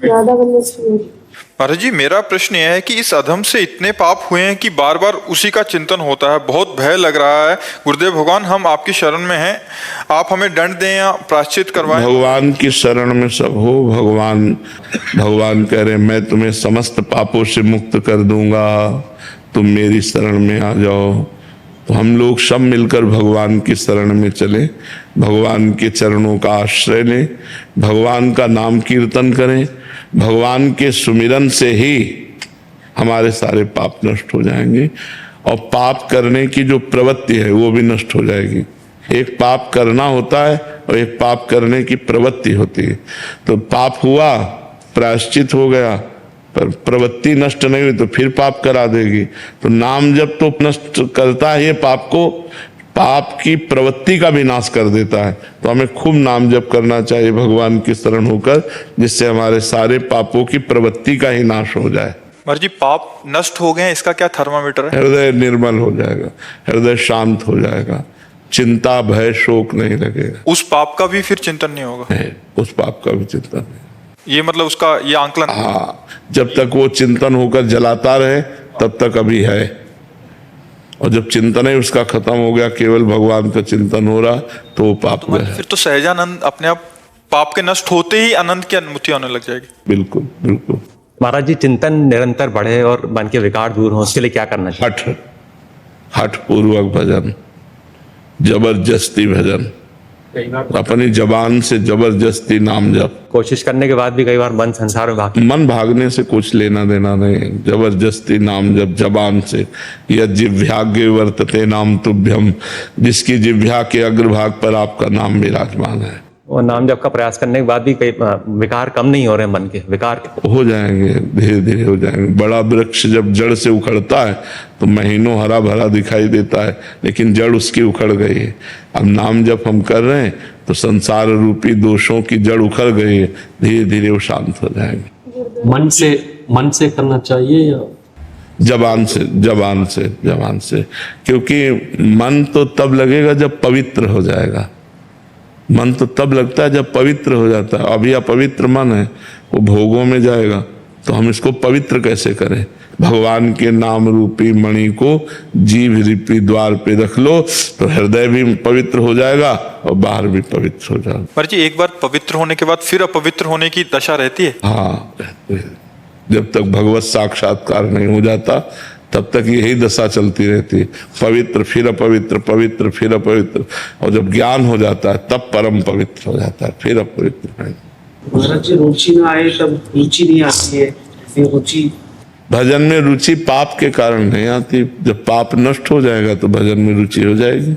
राधा वल्लभ। महाराज जी, मेरा प्रश्न यह है कि इस अधम से इतने पाप हुए हैं कि बार बार उसी का चिंतन होता है, बहुत भय लग रहा है। गुरुदेव भगवान, हम आपकी शरण में हैं, आप हमें दंड दें या प्रायश्चित करवाएं। भगवान की शरण में सब हो। भगवान कह रहे मैं तुम्हें समस्त पापों से मुक्त कर दूंगा, तुम मेरी शरण में आ जाओ। तो हम लोग सब मिलकर भगवान की शरण में चले, भगवान के चरणों का आश्रय लें, भगवान का नाम कीर्तन करें। भगवान के सुमिरन से ही हमारे सारे पाप नष्ट हो जाएंगे और पाप करने की जो प्रवृत्ति है वो भी नष्ट हो जाएगी। एक पाप करना होता है और एक पाप करने की प्रवृत्ति होती है। तो पाप हुआ, प्रायश्चित हो गया, पर प्रवृत्ति नष्ट नहीं हुई तो फिर पाप करा देगी। तो नाम जब तो नष्ट करता है ये पाप को, पाप की प्रवृत्ति का भी नाश कर देता है। तो हमें खूब नाम जप करना चाहिए भगवान की शरण होकर, जिससे हमारे सारे पापों की प्रवृत्ति का ही नाश हो जाए। महाराज जी, पाप नष्ट हो गए, इसका क्या थर्मामीटर है? हृदय निर्मल हो जाएगा, हृदय शांत हो जाएगा, चिंता भय शोक नहीं लगेगा। उस पाप का भी फिर चिंतन नहीं होगा? नहीं, उस पाप का भी चिंतन नहीं। ये मतलब उसका ये आंकलन? हाँ, जब तक वो चिंतन होकर जलाता रहे तब तक अभी है, और जब चिंतन ही उसका खत्म हो गया, केवल भगवान का चिंतन हो रहा, तो वो पाप में है। फिर तो सहजानंद अपने आप पाप के नष्ट होते ही आनंद की अनुभूति होने लग जाएगी। बिल्कुल बिल्कुल। महाराज जी, चिंतन निरंतर बढ़े और मन के विकार दूर हो, उसके लिए क्या करना चाहिए? हठ पूर्वक भजन, जबरदस्ती भजन, अपनी जबान से जबरदस्ती नाम जप। कोशिश करने के बाद भी कई बार मन संसार में मन भागने से कुछ लेना देना नहीं, जबरदस्ती नाम जप जबान से। यह जिह्वाग्रे वर्तते नाम तुभ्यम, जिसकी जिह्वा के अग्रभाग पर आपका नाम विराजमान है। और नाम जप का प्रयास करने के बाद भी कई विकार कम नहीं हो रहे, मन के विकार हो जाएंगे, धीरे धीरे हो जाएंगे। बड़ा वृक्ष जब जड़ से उखड़ता है तो महीनों हरा भरा दिखाई देता है, लेकिन जड़ उसकी उखड़ गई है। अब नाम जप हम कर रहे हैं तो संसार रूपी दोषों की जड़ उखड़ गई है, धीरे धीरे वो शांत हो जाएंगे। मन से करना चाहिए या जबान से, क्योंकि मन तो तब लगेगा जब पवित्र हो जाएगा। मन तो तब लगता है जब पवित्र हो जाता है। अभी अपवित्र मन है, वो भोगों में जाएगा, तो हम इसको पवित्र कैसे करें? भगवान के नाम रूपी मणि को जीभ रूपी द्वार पे रख लो तो हृदय भी पवित्र हो जाएगा और बाहर भी पवित्र हो जाएगा। महाराज जी, एक बार पवित्र होने के बाद फिर अपवित्र होने की दशा रहती है? हाँ, रहती है। जब तक भगवत साक्षात्कार नहीं हो जाता तब तक यही दशा चलती रहती है, पवित्र फिर अपवित्र, पवित्र फिर अपवित्र। और जब ज्ञान हो जाता है तब परम पवित्र हो जाता है, फिर अपवित्र नहीं। महाराज जी, रुचि ना आए तब रुचि नहीं आती है। रुचि भजन में रुचि पाप के कारण नहीं आती। जब पाप नष्ट हो जाएगा तो भजन में रुचि हो जाएगी,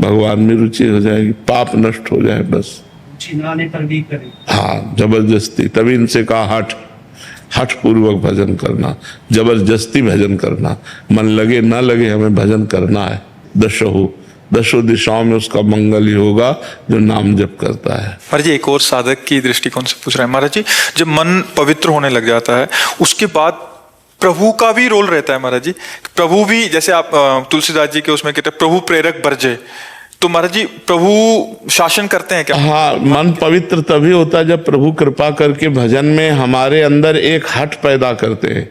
भगवान में रुचि हो जाएगी। पाप नष्ट हो जाए बस। रुचि ना आने पर भी करें। हाँ, जबरदस्ती। तभी इनसे कहा हठ पूर्वक भजन करना, जबरदस्ती भजन करना। मन लगे ना लगे हमें भजन करना है। दशों दिशाओं में उसका मंगल ही होगा जो नाम जप करता है। महाराज जी, एक और साधक की दृष्टिकोण से पूछ रहे हैं। महाराज जी, जब मन पवित्र होने लग जाता है उसके बाद प्रभु का भी रोल रहता है। महाराज जी, प्रभु भी, जैसे आप तुलसीदास जी के उसमें कहते हैं प्रभु प्रेरक बरजे, तो महाराज जी प्रभु शासन करते हैं क्या? हाँ, मन पवित्र तभी होता है जब प्रभु कृपा करके भजन में हमारे अंदर एक हठ पैदा करते हैं।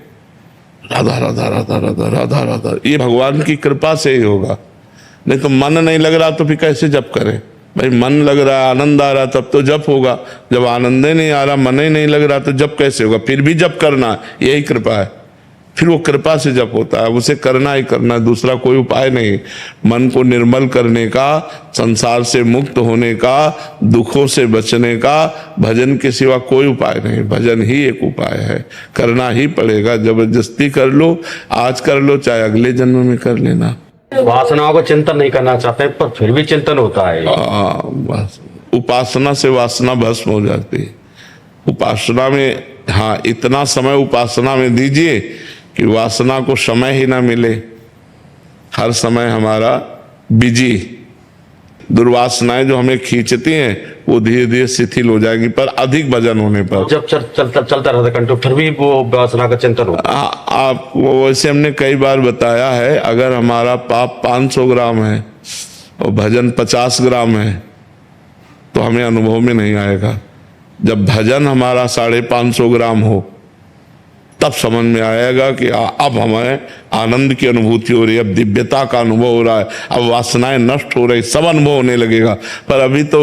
राधा राधा राधा राधा राधा राधा, ये भगवान की कृपा से ही होगा। नहीं तो मन नहीं लग रहा तो फिर कैसे जप करें? भाई मन लग रहा, आनंद आ रहा तब तो जप होगा। जब आनंद ही नहीं आ रहा, मन ही नहीं लग रहा तो जप कैसे होगा? फिर भी जप करना, यही कृपा है। फिर वो कृपा से जप होता है, उसे करना ही करना, दूसरा कोई उपाय नहीं। मन को निर्मल करने का, संसार से मुक्त होने का, दुखों से बचने का भजन के सिवा कोई उपाय नहीं। भजन ही एक उपाय है, करना ही पड़ेगा। जबरदस्ती कर लो, आज कर लो, चाहे अगले जन्म में कर लेना। वासनाओं का चिंतन नहीं करना चाहते पर फिर भी चिंतन होता है। बस उपासना से वासना भस्म हो जाती है। उपासना में, हाँ, इतना समय उपासना में दीजिए कि वासना को समय ही ना मिले। हर समय हमारा बिजी, दुर्वासनाएं जो हमें खींचती हैं वो धीरे धीरे शिथिल हो जाएगी, पर अधिक भजन होने पर। जब चलता रहता कंटिन्यू फिर भी वो वासना का चिंतन होता है। आप वैसे हमने कई बार बताया है, अगर हमारा पाप 500 ग्राम है और भजन 50 ग्राम है तो हमें अनुभव में नहीं आएगा। जब भजन हमारा 550 ग्राम हो तब समझ में आएगा कि अब हमें आनंद की अनुभूति हो रही है, अब दिव्यता का अनुभव हो रहा है, अब वासनाएं नष्ट हो रही, सब अनुभव होने लगेगा। पर अभी तो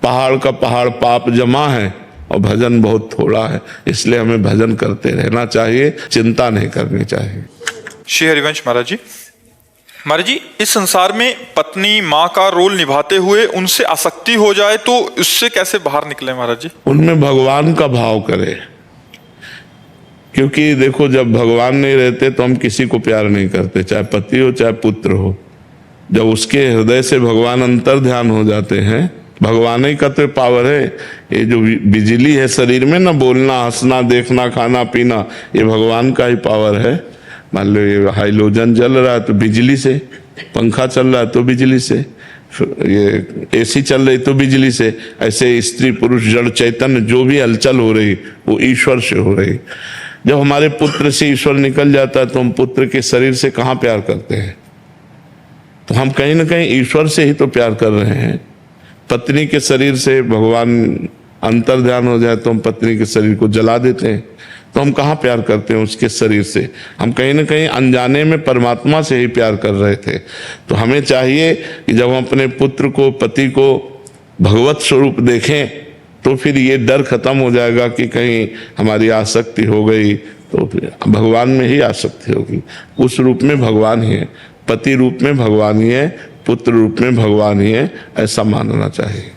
पहाड़ का पहाड़ पाप जमा है और भजन बहुत थोड़ा है, इसलिए हमें भजन करते रहना चाहिए, चिंता नहीं करनी चाहिए। श्री हरिवंश महाराज जी, महाराज जी, इस संसार में पत्नी माँ का रोल निभाते हुए उनसे आसक्ति हो जाए तो उससे कैसे बाहर निकले महाराज जी? उनमें भगवान का भाव करें, क्योंकि देखो जब भगवान नहीं रहते तो हम किसी को प्यार नहीं करते, चाहे पति हो चाहे पुत्र हो। जब उसके हृदय से भगवान अंतर ध्यान हो जाते हैं, भगवान ही का तो पावर है। ये जो बिजली है शरीर में ना, बोलना, हंसना, देखना, खाना पीना, ये भगवान का ही पावर है। मान लो ये हाइड्रोजन जल रहा है तो बिजली से, पंखा चल रहा है तो बिजली से, ये एसी चल रही तो बिजली से। ऐसे स्त्री पुरुष जड़ चैतन्य जो भी हलचल हो रही वो ईश्वर से हो रही। जब हमारे पुत्र से ईश्वर निकल जाता है तो हम पुत्र के शरीर से कहाँ प्यार करते हैं? तो हम कहीं ना कहीं ईश्वर से ही तो प्यार कर रहे हैं। पत्नी के शरीर से भगवान अंतर ध्यान हो जाए तो हम पत्नी के शरीर को जला देते हैं, तो हम कहाँ प्यार करते हैं उसके शरीर से? हम कहीं ना कहीं अनजाने में परमात्मा से ही प्यार कर रहे थे। तो हमें चाहिए कि जब हम अपने पुत्र को, पति को भगवत स्वरूप देखें तो फिर ये डर खत्म हो जाएगा कि कहीं हमारी आसक्ति हो गई, तो फिर भगवान में ही आसक्ति होगी। उस रूप में भगवान ही है, पति रूप में भगवान ही है, पुत्र रूप में भगवान ही है, ऐसा मानना चाहिए।